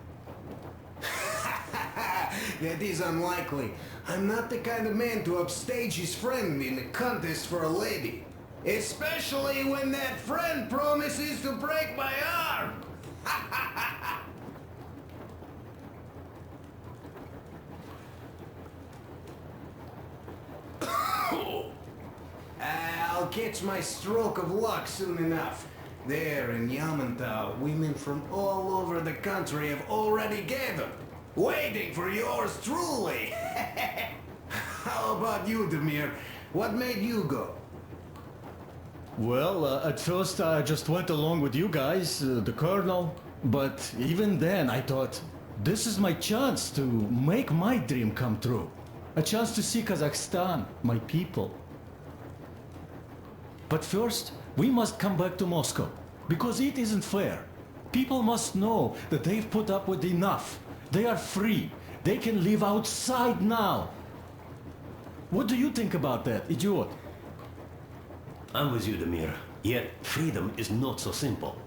That is unlikely. I'm not the kind of man to upstage his friend in a contest for a lady. Especially when that friend promises to break my arm. I'll I'll catch my stroke of luck soon enough. There in Yamantau, women from all over the country have already gathered, waiting for yours truly. How about you, Wadamir? What made you go? Well, at first I just went along with you guys, the colonel. But even then I thought, this is my chance to make my dream come true. A chance to see Kazakhstan, my people. But first, we must come back to Moscow, because it isn't fair. People must know that they've put up with enough. They are free. They can live outside now. What do you think about that, idiot? I'm with you, Wadamir. Yet, freedom is not so simple.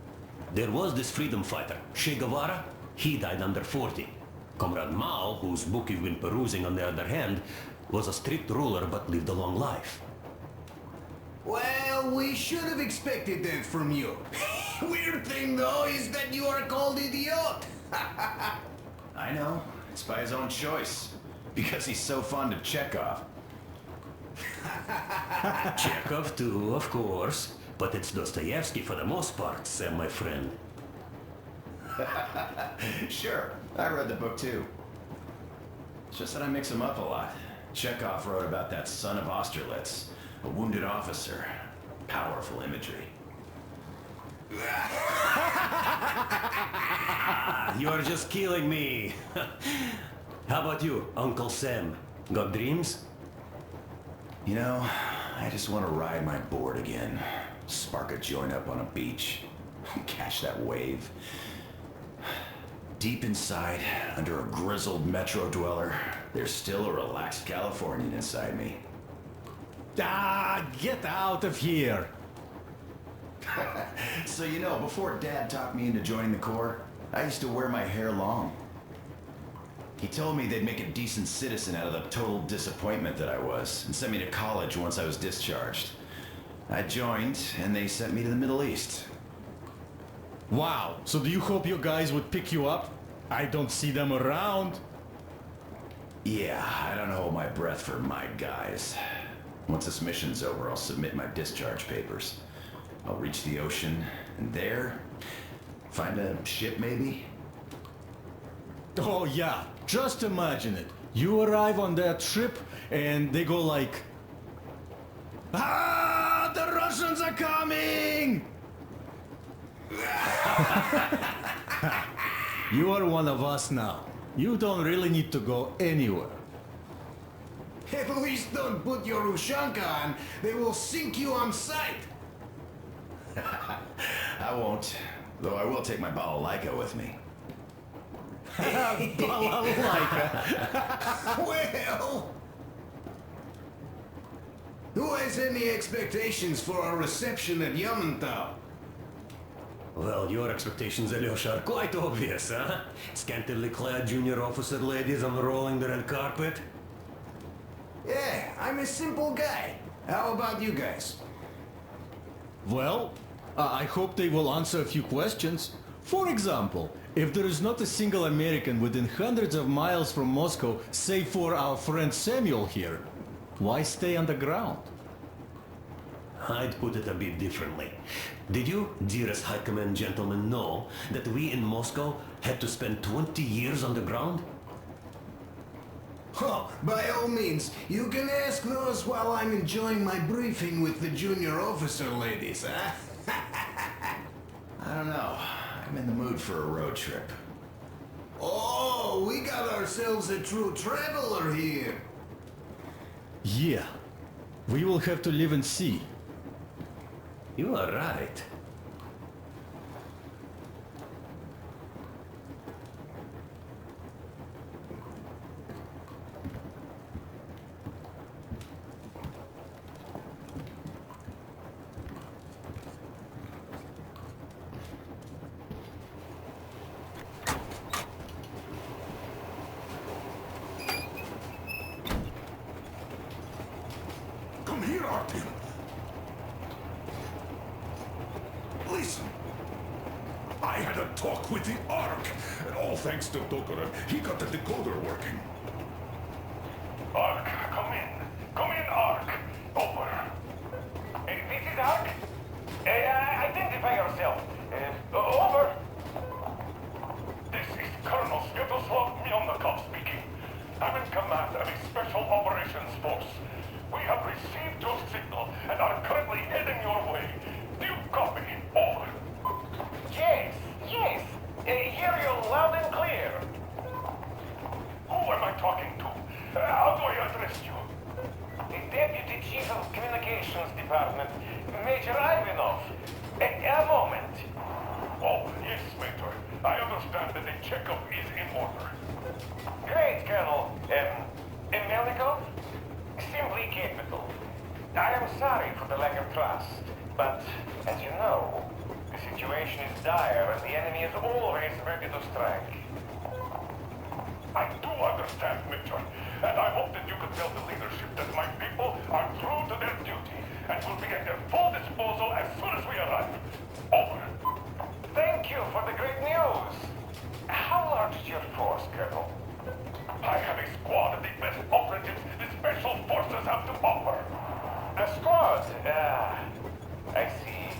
There was this freedom fighter, Che Guevara. He died under 40. Comrade Mao, whose book you've been perusing on the other hand, was a strict ruler but lived a long life. Well, we should have expected that from you. Weird thing, though, is that you are called idiot. I know. It's by his own choice. Because he's so fond of Chekhov. Chekhov too, of course. But it's Dostoevsky for the most part, Sam, my friend. Sure, I read the book too. It's just that I mix them up a lot. Chekhov wrote about that son of Austerlitz, a wounded officer. Powerful imagery. You're just killing me. How about you, Uncle Sam? Got dreams? You know, I just want to ride my board again. Spark a joint up on a beach. Catch that wave. Deep inside, under a grizzled metro dweller, there's still a relaxed Californian inside me. Ah, get out of here! So you know, before Dad talked me into joining the Corps, I used to wear my hair long. He told me they'd make a decent citizen out of the total disappointment that I was, and sent me to college once I was discharged. I joined, and they sent me to the Middle East. Wow, so do you hope your guys would pick you up? I don't see them around. Yeah, I don't hold my breath for my guys. Once this mission's over, I'll submit my discharge papers. I'll reach the ocean, and there, find a ship maybe? Oh yeah, just imagine it. You arrive on that ship, and they go like... Ah, the Russians are coming! You are one of us now. You don't really need to go anywhere. At least don't put your Ushanka on. They will sink you on sight. I won't. Though I will take my balalaika with me. Balalaika. Well... Who has any expectations for our reception at Yamantau? Well, your expectations, Alyosha, are quite obvious, huh? Scantily clad junior officer ladies unrolling the red carpet. Yeah, I'm a simple guy. How about you guys? Well, I hope they will answer a few questions. For example, if there is not a single American within hundreds of miles from Moscow, save for our friend Samuel here, why stay underground? I'd put it a bit differently. Did you, dearest High Command gentlemen, know that we in Moscow had to spend 20 years underground? Oh, by all means, you can ask those while I'm enjoying my briefing with the junior officer ladies, huh? I don't know. I'm in the mood for a road trip. Oh, we got ourselves a true traveler here. Yeah, we will have to live and see. You are right. Come here, Artyom. Listen. I had a talk with the Ark, and all thanks to Tokarov, he got the decoder working. Ark, come in. Come in, Ark. Over. Hey, We have received your signal and are currently heading your way. Do you copy? Over. Yes, yes. Hear you loud and clear. Who am I talking to? How do I address you? The Deputy Chief of Communications Department, Major Ivanov. A moment. Oh, yes, Major. I understand that the checkup is in order. Great, Colonel. Melikov? Simply capital. I am sorry for the lack of trust, but as you know, the situation is dire and the enemy is always ready to strike. I do understand, Major, and I hope that you can tell the leadership that my people are true to their duty and will be at their full disposal as soon as we arrive. Over. Thank you for the great news. How large is your force, Colonel? I have a squad of the best operatives the Special Forces have to offer. A squad? I see.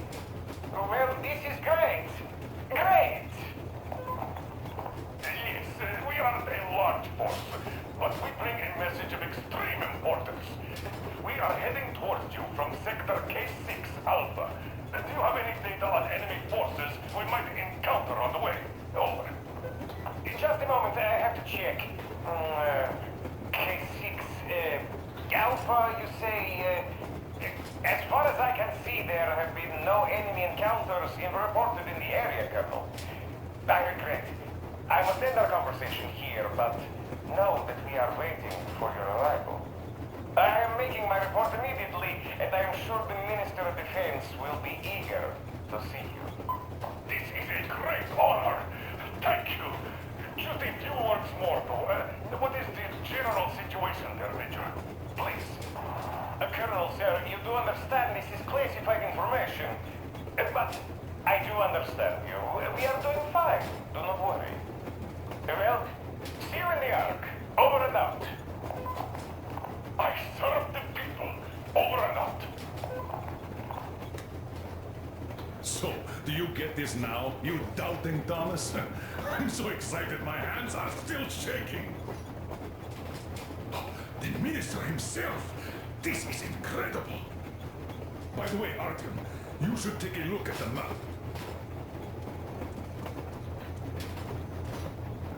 Well, this is great. Great! Yes, we aren't a large force, but we bring a message of extreme importance. We are heading towards you from Sector K6 Alpha. Do you have any data on enemy forces we might encounter on the way? Over. Just a moment, I have to check. K6, Alpha, you say, as far as I can see, there have been no enemy encounters reported in the area, Colonel. I regret. I must end our conversation here, but know that we are waiting for your arrival. I am making my report immediately, and I am sure the Minister of Defense will be eager to see you. This is a great honor. Thank you. Just a few words more, though. What is the general situation there, Major? Please. Colonel, sir, you do understand this is classified information. But I do understand you. We are doing fine. Do not worry. Well, see you in the Ark. Over and out. I serve the people. Over and out. So, do you get this now, you doubting Thomas? I'm so excited my hands are still shaking. Oh, the minister himself. This is incredible. By the way, Artyom, you should take a look at the map.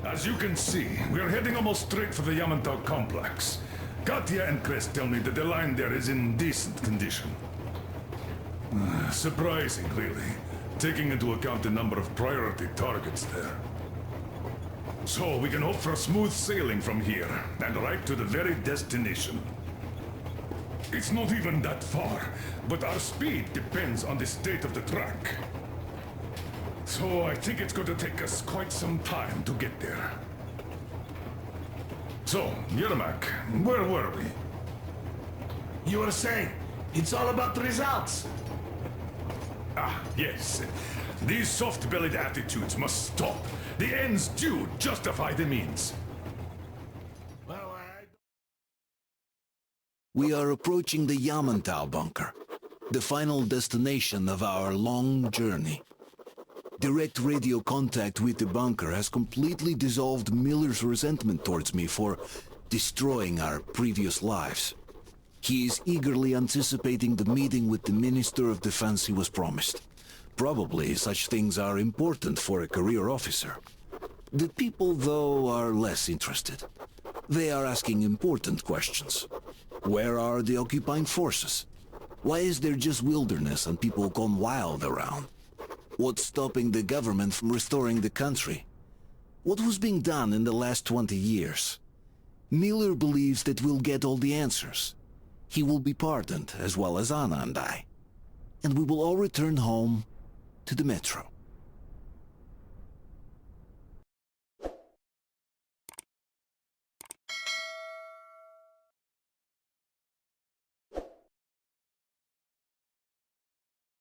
As you can see, we are heading almost straight for the Yamantau complex. Katya and Chris tell me that the line there is in decent condition. Surprising, really, taking into account the number of priority targets there. So we can hope for smooth sailing from here, and right to the very destination. It's not even that far, but our speed depends on the state of the track. So I think it's going to take us quite some time to get there. So, Yermak, where were we? You were saying, it's all about the results. Ah, yes. These soft-bellied attitudes must stop. The ends do justify the means. We are approaching the Yamantau bunker, the final destination of our long journey. Direct radio contact with the bunker has completely dissolved Miller's resentment towards me for destroying our previous lives. He is eagerly anticipating the meeting with the Minister of Defense he was promised. Probably such things are important for a career officer. The people, though, are less interested. They are asking important questions. Where are the occupying forces? Why is there just wilderness and people gone wild around? What's stopping the government from restoring the country? What was being done in the last 20 years? Miller believes that we'll get all the answers. He will be pardoned, as well as Anna and I. And we will all return home to the Metro.